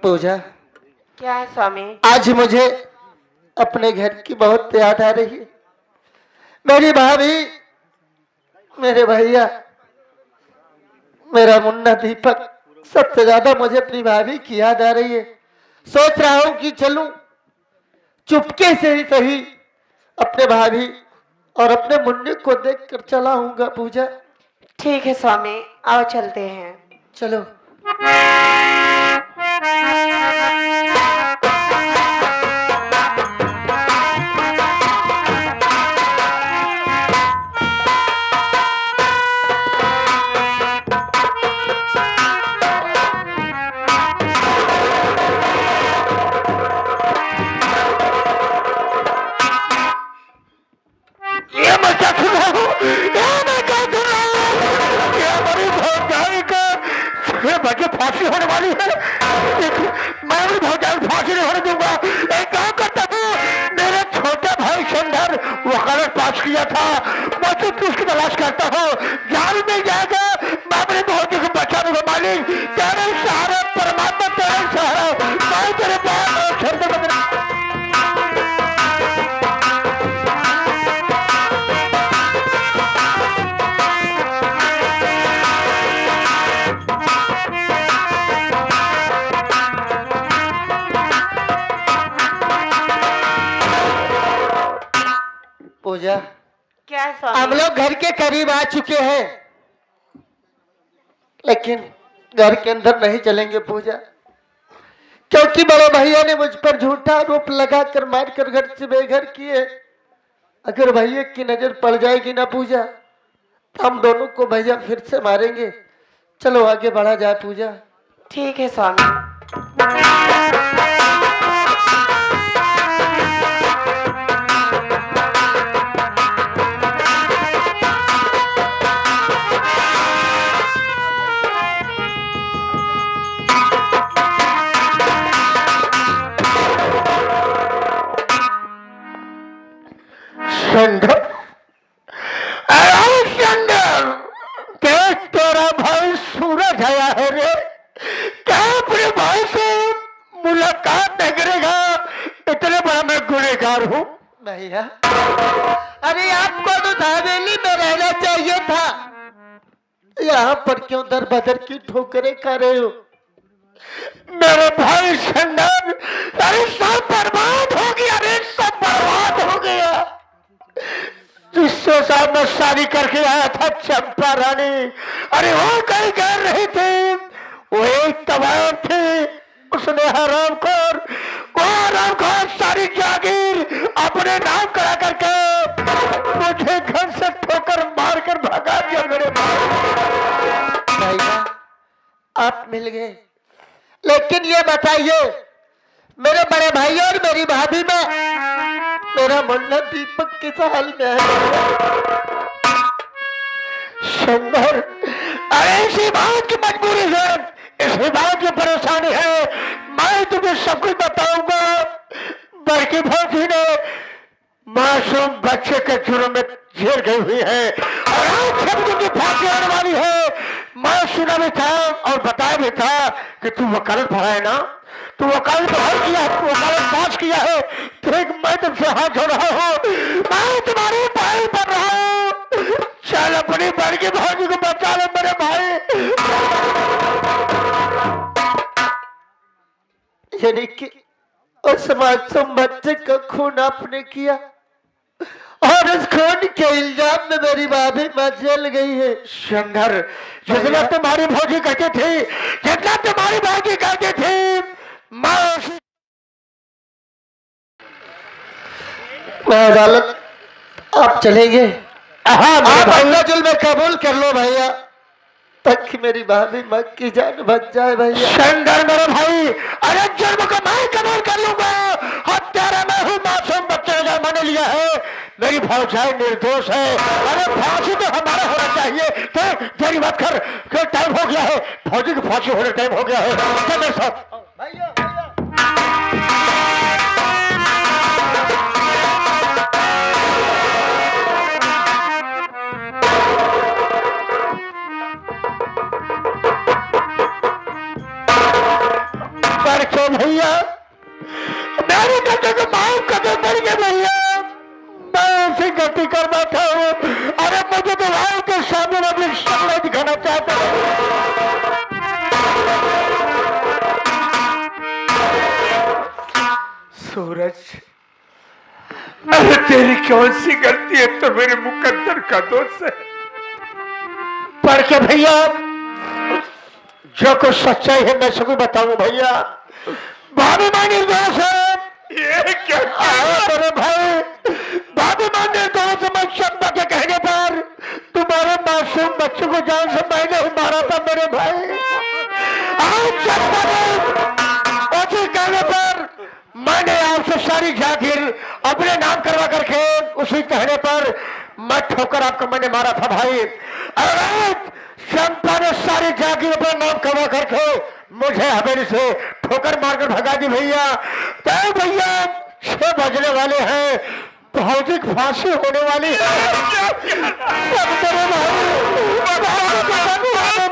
पूजा, क्या है स्वामी? आज मुझे अपने घर की बहुत याद आ रही है। मेरी भाभी, मेरे भैया, मेरा मुन्ना दीपक, सबसे ज्यादा मुझे अपनी भाभी की याद आ रही है। सोच रहा हूँ कि चलूं, चुपके से ही सही अपने भाभी और अपने मुन्ने को देखकर चला आऊंगा। पूजा, ठीक है स्वामी, आओ चलते हैं। चलो। ये मैं क्या सुन रहा हूँ? ये मैं क्या सुन रहा हूँ? ये हमारी भौजाई का ये बच्चे फांसी होने वाली है। मैं अपनी भौजाई को फांसी नहीं होने दूंगा। एक काम करता हूँ, मेरे छोटे भाई शंकर वकालत पास किया था, मैं तो उसकी तलाश करता हूँ। जान मिल जाएगा, मैं अपनी भौजी को बचाने का मालिक। तेरे सहारे परमात्मा, तेरे सहारा मैं तेरे बाप शंकर पूजा, क्या है हम स्वामी? लोग घर के करीब आ चुके हैं, लेकिन घर के अंदर नहीं चलेंगे पूजा, क्योंकि बड़े भैया ने मुझ पर झूठा आरोप लगाकर मारकर घर से बेघर किए। अगर भैया की नजर पड़ जाएगी ना पूजा, तो हम दोनों को भैया फिर से मारेंगे। चलो आगे बढ़ा जाए पूजा। ठीक है स्वामी। शंकर, अरे शंकर, क्या तेरा भाई सूरज आया है रे? क्या अपने भाई से मुलाकात नहीं करेगा? इतने बड़ा मैं गुनहगार हूँ। भैया, अरे आपको तो हवेली में रहना चाहिए था, यहाँ पर क्यों दर बदर की ठोकरें खा रहे हो? मेरे भाई शंकर, अरे सब बर्बाद हो गया रे, सब बर्बाद हो गया। जिससे साथ में शादी करके आया था चंपा रानी, अरे वो कहीं कर रही थी, वो एक तबाह थी। उसने वो हराम खोर सारी जागीर अपने नाम करा करके मुझे घर से ठोकर मार कर भगा दिया। मेरे भैया, आप मिल गए, लेकिन ये बताइए, मेरे बड़े भाई और मेरी भाभी में मेरा मुन्ना दीपक किस हाल में है? शंकर, अरे इसी बात की मजबूरी है, इसी बात की परेशानी है। मैं तुम्हें सब कुछ बताऊंगा। बड़की भौजी ने मासूम बच्चे के जुर्म में जेल गई हुई है और आज जब उनकी फांसी होने वाली है। मैं सुना भी था और बताया भी था कि तू वकालत पढ़ा है ना, तू वकालत पढ़ाई किया है, तू वकालत पास किया है। ठीक, मैं तुमसे हाथ जोड़ रहा हूँ, मैं तुम्हारे भाई बन रहा हूँ। चल अपनी बड़की भौजी को बचा लो मेरे भाई। यानी कि उस मासूम बच्चे का खून आपने किया और उस खून के इल्जाम में मेरी भाभी मां जेल गई है। शंकर, जितना तुम्हारी भौजी कहती थी, जितना तुम्हारी भौजी कहती थी, मैं अदालत आप चलेंगे? हाँ आप अपना जुल्म कबूल कर लो भैया, ताकि मेरी भाभी मां की जान बच जाए। भैया शंकर मेरे भाई, अरे जुर्म को मैं कबूल कर लूंगा। हत्यारा मैं हूँ, मासूम बच्चे ने जन्म नहीं लिया है, मेरी भौजाई निर्दोष है। अरे फांसी तो हमारा होना चाहिए। तो देरी मत कर, टाइम हो गया है, फौजी की फांसी होने टाइम हो गया है। चल मेरे साथ। पर दो भैया, मेरी गलती को माफ कर दो बड़के भैया, मैं ऐसी गलती कर बैठा हूँ। अरे मुझे तो भाई के सामने में अपनी शक्ल दिखाना चाहता हूँ। सूरज, अरे तेरी कौन सी गलती है? तो मेरे मुकद्दर का दोष है। पर के भैया जो कुछ सच्चाई है मैं सबको बताऊं भैया। भाभी मां निर्दोष है। ये क्या मेरे भाई, भाभी मां निर्दोष है। मैं शब्द के कहने पर तुम्हारे मासूम बच्चों को जान से मैंने ही मारा था मेरे भाई। आज उसी कहने पर मैंने आपसे सारी जागीर अपने नाम करवा करके उसी कहने पर मैं ठोकर आपको मैंने मारा था भाई। अरे चंपा ने सारी जागीर अपना नाम करवा करके मुझे हवेली से ठोकर मारकर भगा दी भैया। तो भैया 6 बजने वाले हैं, भौतिक फांसी होने वाली है।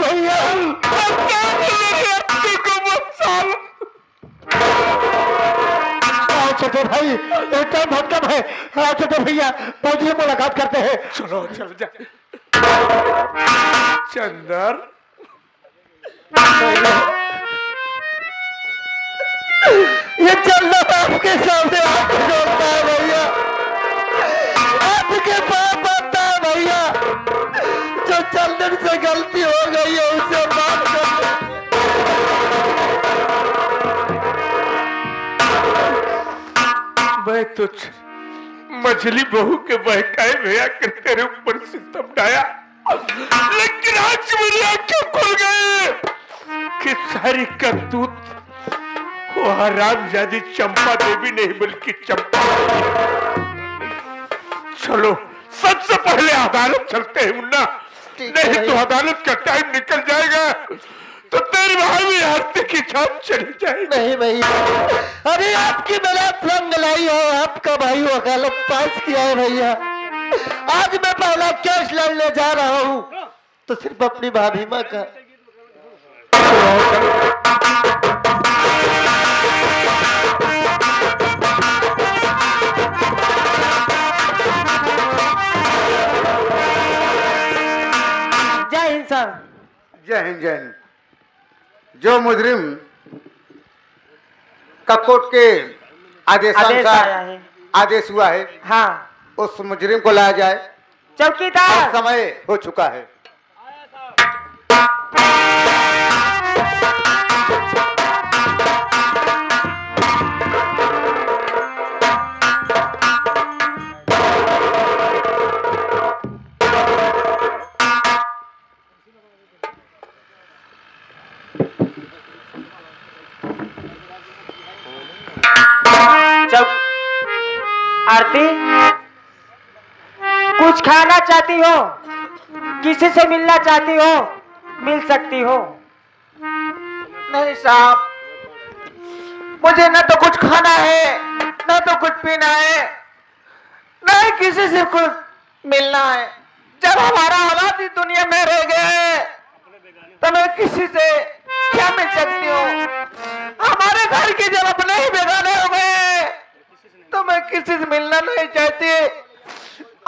भैया छोटे भाई एक टाइम बहुत कम है। हाँ छोटे भैया पहुंचिए, मुलाकात करते हैं। चलो चल जा चंदर। ये चलना आपके सामने हाथ जोड़ता है भैया, आपके पास आता है भैया। जो चंदन से गलती हो गई है उसे माफ कर दो। मैं तो मछली बहू के बहकाए भैया कर तेरे ऊपर सितम ढाया, लेकिन आज मेरी आंखें खुल गई कि सारी करतूत वो हरामजादी चंपा देवी नहीं बल्कि चंपा। चलो सबसे पहले अदालत चलते हैं मुन्ना, नहीं तो अदालत का टाइम निकल जाएगा तो तेरी भाभी हत्या की छाप चली जाएगी। नहीं भैया, अरे आपकी मेरा रंग लाई है, आपका भाई वकालत पास किया है भैया। आज मैं पहला केस लड़ने जा रहा हूँ तो सिर्फ अपनी भाभी माँ का। जय हिंद सर। जय हिंद जय हिंद। जो मुजरिम का कोर्ट के आदेश आदेशानुसार आया है। आदेश हुआ है, हाँ उस मुजरिम को लाया जाए। चौकीदार। अब समय हो चुका है। आरती, कुछ खाना चाहती हो, किसी से मिलना चाहती हो, मिल सकती हो। नहीं साहब, मुझे न तो कुछ खाना है न तो कुछ पीना है, न ही किसी से कुछ मिलना है। जब हमारा हालात इस दुनिया में रह गए तो मैं किसी से क्या मिल सकती हूँ? हमारे घर के जब अपने ही बेगाने हो गए तो मैं किसी से मिलना नहीं चाहती।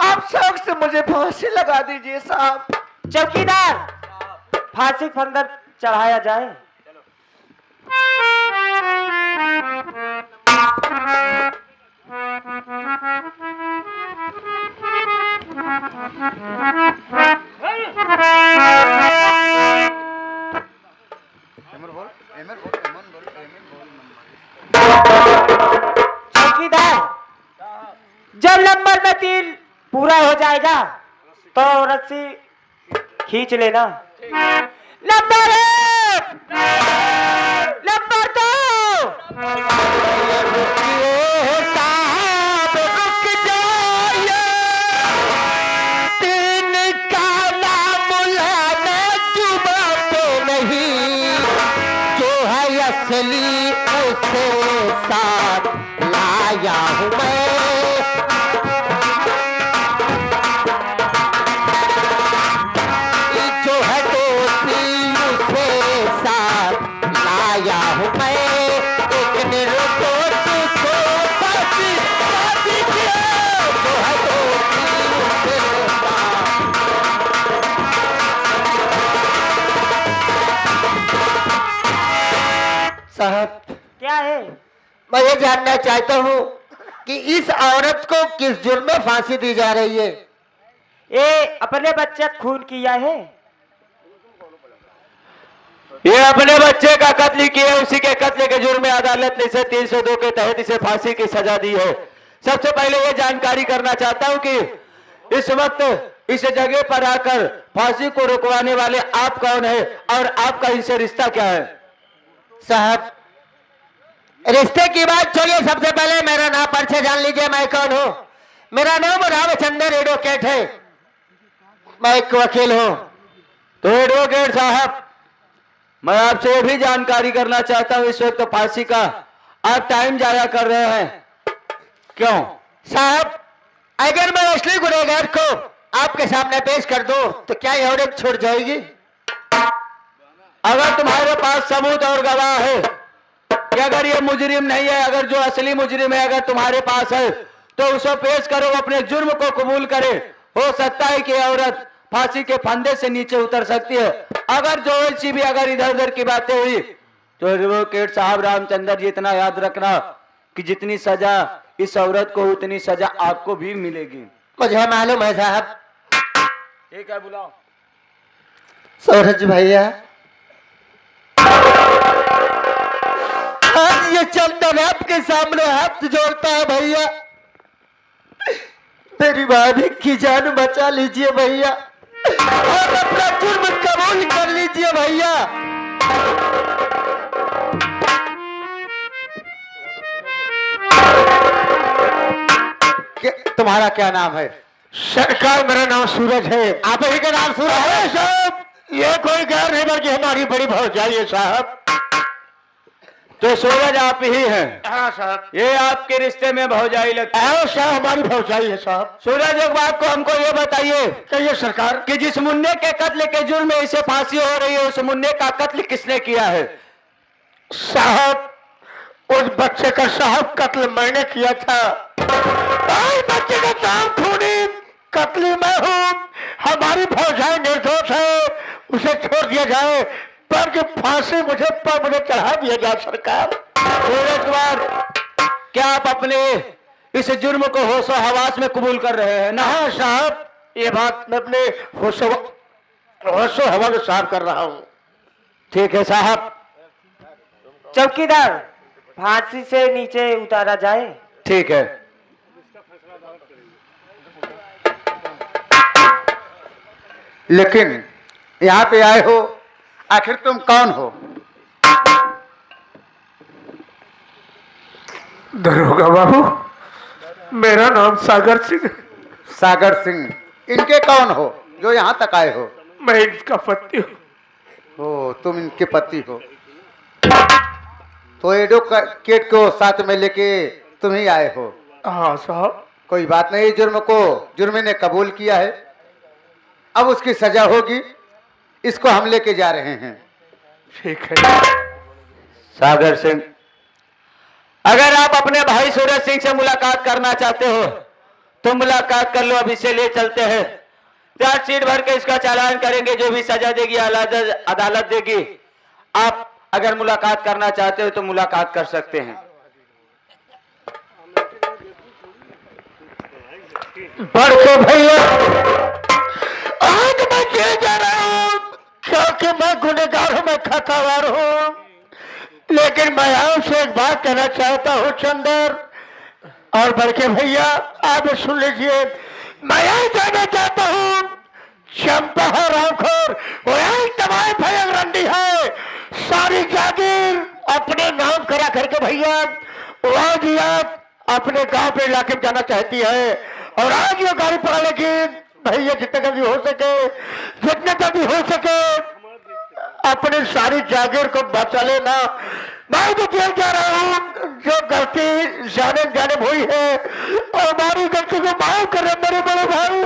आप शौक से मुझे फांसी लगा दीजिए साहब। चौकीदार, फांसी फंदर चढ़ाया जाए। चौकीदार, जब नंबर में 3 पूरा हो जाएगा तो रस्सी खींच लेना। Number 1, number 2। असली उसे साथ लाया हूँ मैं, जो है दोषी उसे साथ लाया हूँ मैं। साहब क्या है? मैं ये जानना चाहता हूँ कि इस औरत को किस जुर्म में फांसी दी जा रही है? ये अपने बच्चे का खून किया है। ये अपने बच्चे का कत्ल किया, उसी के कत्ल के जुर्म में अदालत ने इसे 302 के तहत इसे फांसी की सजा दी है। सबसे पहले ये जानकारी करना चाहता हूं कि इस वक्त इस जगह पर आकर फांसी को रुकवाने वाले आप कौन है और आपका इनसे रिश्ता क्या है? साहब रिश्ते की बात छोड़िए, सबसे पहले मेरा नाम परिचय जान लीजिए, मैं कौन हूँ। मेरा नाम रामचंद्र एडवोकेट है, मैं एक वकील हूँ। तो एडवोकेट साहब, मैं आपसे ये भी जानकारी करना चाहता हूं, इस वक्त तो फांसी का आप टाइम जाया कर रहे हैं, क्यों? साहब अगर मैं असली गुनहगार को आपके सामने पेश कर दूं तो क्या ये औरत छूट जाएगी? अगर तुम्हारे पास सबूत और गवाह है कि अगर ये मुजरिम नहीं है, अगर जो असली मुजरिम है अगर तुम्हारे पास है, तो उसे पेश करो, अपने जुर्म को कबूल करे। हो सकता है कि औरत फांसी के फंदे से नीचे उतर सकती है। अगर जो ऐसी भी अगर इधर उधर की बातें हुई तो एडवोकेट साहब रामचंद्र जी, इतना याद रखना कि जितनी सजा इस औरत को उतनी सजा आपको भी मिलेगी। मुझे मालूम है साहब। ठीक है, बुलाओ। सूरज भैया, आज ये चंदन आपके सामने हाथ जोड़ता है भैया, मेरी भाभी की जान बचा लीजिए भैया और अपना जुर्म कबूल कर लीजिए भैया। तुम्हारा क्या नाम है? सरकार, मेरा नाम सूरज है। आप ही का नाम सूरज है? साहब, ये कोई गैर नहीं बल्कि हमारी बड़ी भौजाई है साहब। तो सूरज आप ही हैं? हाँ साहब। ये आपके रिश्ते में भौजाई लगता है? साहब, हमारी भौजाई है साहब। सूरज, एक बात को हमको ये बताइए, कहिए सरकार, कि जिस मुन्ने के कत्ल के जुर्म में इसे फांसी हो रही है, उस मुन्ने का कत्ल किसने किया है? साहब, उस बच्चे का साहब कत्ल मैंने किया था। बच्चे का साहब खूनी कत्ल मैं हूँ। हमारी भौजाई निर्दोष है, उसे छोड़ दिया जाए, पर जो फांसी मुझे चढ़ा दिया जाए सरकार। सूरज कुमार, क्या आप अपने इस जुर्म को होशो हवास में कबूल कर रहे हैं ना? हाँ साहब, ये बात मैं अपने होशो हवा में साफ कर रहा हूँ। ठीक है साहब। चौकीदार, फांसी से नीचे उतारा जाए। ठीक है। लेकिन यहाँ पे आए हो, आखिर तुम कौन हो? दरोगा बाबू, मेरा नाम सागर सिंह। सागर सिंह, इनके कौन हो जो यहाँ तक आए हो? मैं इनका पति हूँ। ओ, तुम इनके पति हो। तो एडवोकेट को साथ में लेके तुम ही आए हो? हाँ साहब। कोई बात नहीं, जुर्म ने कबूल किया है, अब उसकी सजा होगी, इसको हम लेके जा रहे हैं। ठीक है। सागर सिंह, अगर आप अपने भाई सूरज सिंह से मुलाकात करना चाहते हो तो मुलाकात कर लो, अब इसे ले चलते हैं, चार्जशीट भर के इसका चालान करेंगे, जो भी सजा देगी अदालत देगी। आप अगर मुलाकात करना चाहते हो तो मुलाकात कर सकते हैं। बड़के भैया, आज मैं जेल जा रहा हूँ क्योंकि मैं गुनहगार हूँ, मैं खतावार हूँ। लेकिन मैं आपसे एक बात कहना चाहता हूँ चंदर और बड़के भैया, आप सुन लीजिए। मैं यही कहना चाहता हूँ, चंपा है रामखोर, वो यही तमाम भयंकर रंडी है, सारी जागीर अपने नाम करा करके भैया आज आप अपने गांव पे इलाके में जाना चाहती है, और आज ये गाड़ी पकड़ लेगी भैया, जितने जल्दी हो सके अपनी सारी जागीर को बचा लेना। मैं तो जेल जा रहा हूँ, जो गलती जाने हुई है और हमारी गलती को माफ कर रहे मेरे बड़े भाई।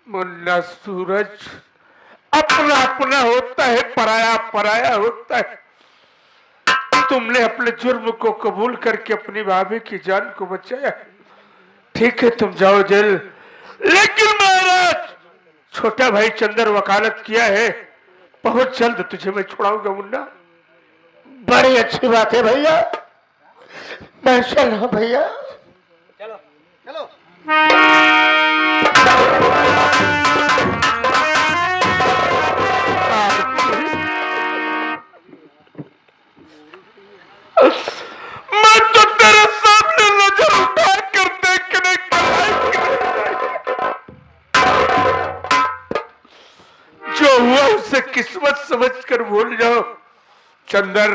मुन्ना सूरज, अपना अपना होता है, पराया पराया होता है। तुमने अपने जुर्म को कबूल करके अपनी भाभी की जान को बचाया, ठीक है, तुम जाओ जेल। लेकिन महाराज, छोटा भाई चंदर वकालत किया है बहुत जल्द तुझे मैं छुड़ाऊंगा मुन्ना। बड़ी अच्छी बात है भैया, मैं चल रहा हूं भैया। चलो मैं तो तेरे सामने नजर उठा कर देखने का जो हुआ उसे किस्मत समझकर भूल जाओ चंदर।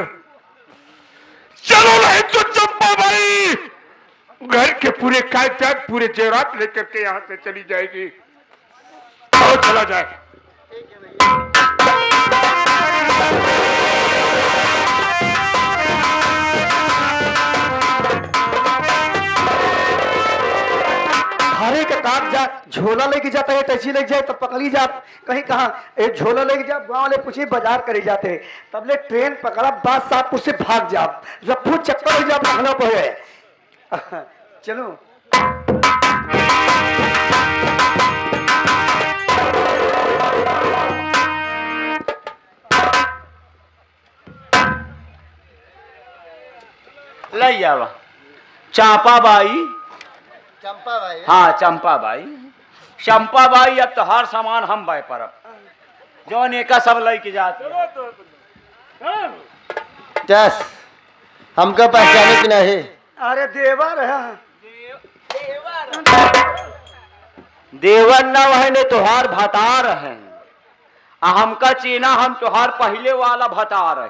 चलो नहीं तो चंपा भाई घर के पूरे कागजात पूरे जेवरात लेकर के यहां से चली जाएगी। आओ चला जाए। हरे का कागजात झोला लेके जाता है, टैची लेके जाए तब पकड़ी जा कहीं कहा एक झोला लेके जा गाँव वाले पूछे बाजार करे जाते हैं, तब ले ट्रेन पकड़ा बादशाहपुर से भाग जा रफू चक्कर हो जा लखनऊ पहुंचे। चलो लई जावा चांपा बाई। चंपा भाई हाँ चंपा बाई, चंपा बाई अब तो हर सामान हम बाय परब जौन एका सब लई के जाते। जस हमका पहचाने की नहीं। अरे देवर है। देवन न वह ने तुहार भतार है, हमका चीना हम तुहार पहले वाला भतार है,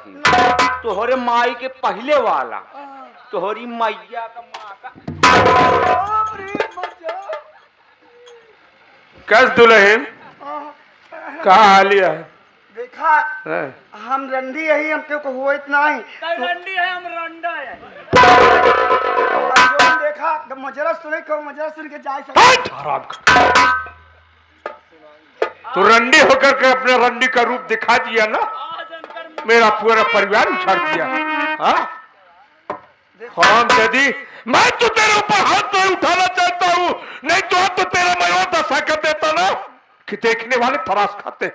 तोहरे माई के पहले वाला, तोहरी मैया का माँ का। कस दुल्हन कहा हालिया है? देखा हम रंडी यही हमके को हुआ इतना ही रंडी है, हम रंडा है। जो देखा मजरा सुने को मजरा सुन के जाए तो रंडी होकर के अपने रंडी का रूप दिखा दिया ना, मेरा पूरा परिवार उछाड़ दिया। हाँ हराम जादी, मैं तो तेरे ऊपर हाथ नहीं उठाना चाहता हूँ, नहीं तो तेरा मैं और दशा कर देता ना कि देखने वाले तरास खाते।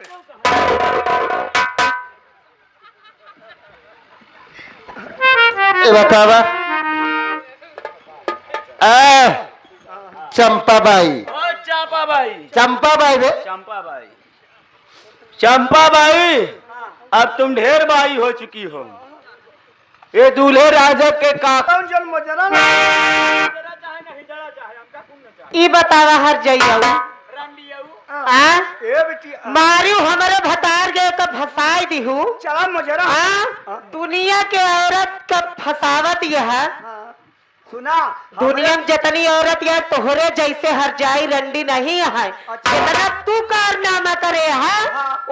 बतावा चंपा बाई, चंपा बाई, चंपा बाई रे, चंपा बाई, चंपा बाई अब तुम ढेर बाई हो चुकी हो। ये दूल्हे राजा के का कौन जन मजरा ना ई बतावा हर जाइयो आ ए बेटी मारू हमारे भतार गए तो फसाई दिहू। चला मजरा दुनिया के औरत का फसावत यह सुना दुनिया में जितनी औरत यार तोहरे जैसे हर जाई रंडी नहीं है, जितना तू कारनामा करे है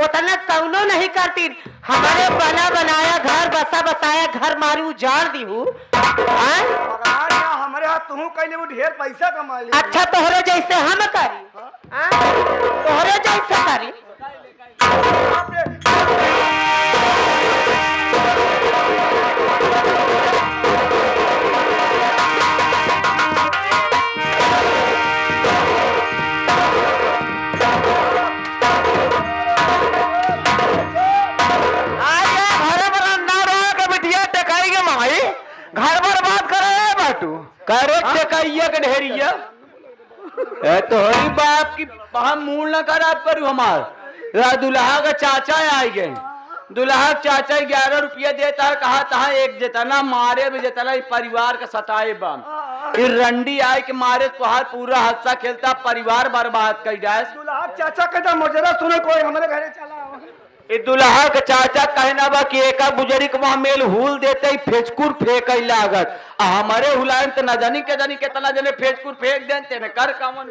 उतना कौनो नहीं करती। हमारे बना बनाया घर बसा बसाया घर मारी उजाड़ दी हूँ। हमारे हाथ तू कहीं वो ढेर पैसा कमा ली। अच्छा तोहरे जैसे हम करी, तोहरे जैसे करी। घर बर्बाद करे बाटू करे टेकैया के ढेरिया तोहरी बाप की हम मूल न करा पर हमार दुल्हा का चाचा आई गए। दुल्हा चाचा 11 रुपया देता है, कहा था एक जितना मारे में जितना परिवार का सताए बम रंडी आए के मारे तुहार पूरा हादसा खेलता परिवार बर्बाद कर जाए। चाचा कहता मुजरा सुने कोई हमारे घरे चला दुल्हा का चाचा कहना बा कि एक बुजरी के वहां मेल हुल देते ही फेचकुर फेंक लागत हमारे हुलायन तो न जानी के जानी कितना जने फेचकुर फेंक देते न कर कमन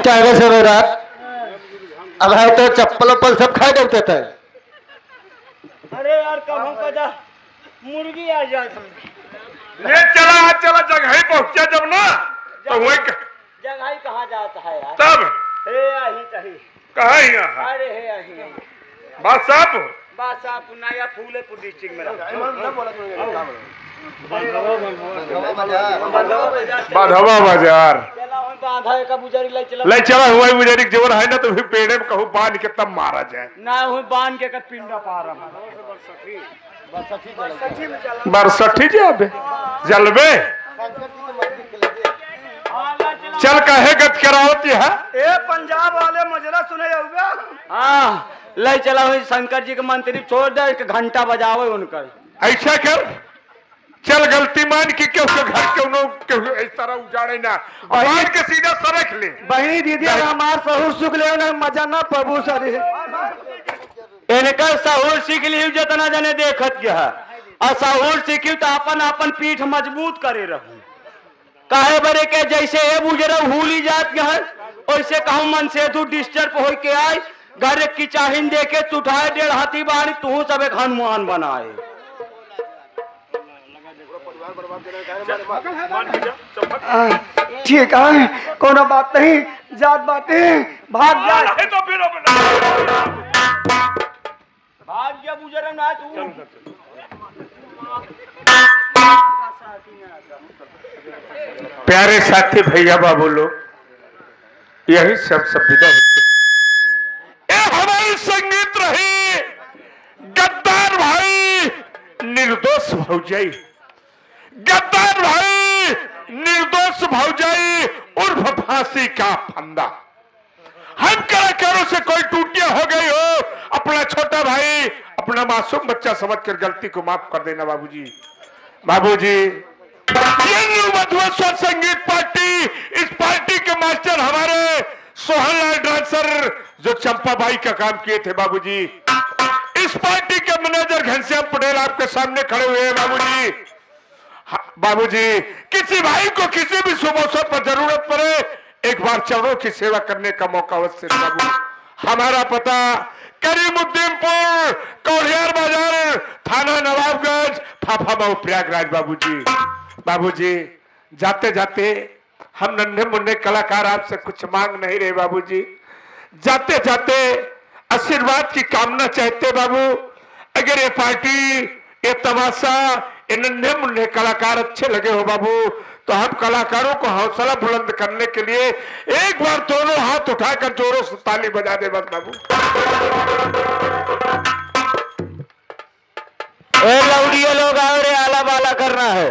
क्या है वैसे रो रात अब है तो चप्पल उप्पल सब खाए देते थे। अरे यार कब हम कदा मुर्गी आ जाए ले चला आज चला जगह ही पहुंचा जब ना तो वही जगह ही कहाँ जाता है यार। तब हे आही तही कहा यहाँ अरे हे आही बात साहब बस आप नया फूलेपुर डिस्ट्रिक्ट में बाधवा बाजार चला वहीं बांधा का बुजारी ले चला ले चला हुआ बुजुर्ग जीवन है ना तो फिर पेड़े में कहूँ बांध के तब मारा जाए ना हुई बांध के पिंडा पा रहा बरसठी जाबे जलबे चल कहे गत करावती है ए पंजाब वाले मजरा सुने होगा। हाँ ले चला हुई शंकर जी के मंत्री छोड़ दे एक घंटा बजावे उनकर। ऐसा कर चल गलती मान की क्यों घर क्यों इस तरह उजाड़े ना बाहर के सीधा सरक ले बहनी दीदी हमार सहूर सुख ले ना मजा ना प्रभु सरी इनका सहूर सीख ली जितना जने देखत गया और सहूर सीखी तो अपन अपन पीठ मजबूत करे रहूं काहे बरे के जैसे ए बुजरा भूली जात गया वैसे कहूं मन से तू डिस्टर्ब हो के आए घर की चाहिन दे के चुठाए 1.5 हाथी बारी तू सब एक हनुमान बनाए। ठीक है कोनो बात नहीं जात बातें भाग जा तो फिर भाग जा बुजरा ना तू प्यारे साथी भैया बाबू लोग यही सब विदा होते हमारी संगीत रही गद्दार भाई निर्दोष भौजाई गद्दार भाई निर्दोष भौजाई उर्फ फांसी का फंदा हम कलाकारों से कोई टूटिया हो गई हो अपना छोटा भाई अपना मासूम बच्चा समझकर गलती को माफ कर देना बाबूजी बाबूजी ये न्यू मधुश्वर संगीत पार्टी इस पार्टी के मास्टर हमारे सोहनलाल डांसर जो चंपाबाई का काम किए थे बाबूजी इस पार्टी के मैनेजर घनश्याम पटेल आपके सामने खड़े हुए हैं बाबूजी बाबूजी किसी भाई को किसी भी शुभ अवसर पर जरूरत पड़े एक बार चरणों की सेवा करने का मौका अवश्य बाबू हमारा पता करीमुद्दीनपुर कौड़ियार बाजार थाना नवाबगंज फाफा प्रयागराज बाबूजी बाबूजी जाते जाते हम नन्हे मुन्ने कलाकार आपसे कुछ मांग नहीं रहे बाबूजी जाते जाते आशीर्वाद की कामना चाहते बाबू अगर ये पार्टी ये तमाशा ये नन्हे मुन्ने कलाकार अच्छे लगे हो बाबू तो हम कलाकारों को हौसला बुलंद करने के लिए एक बार दोनों हाथ उठाकर जोरों से ताली बजा दे बस बाबू लौड़िए लोग आओ रे आला बाला करना है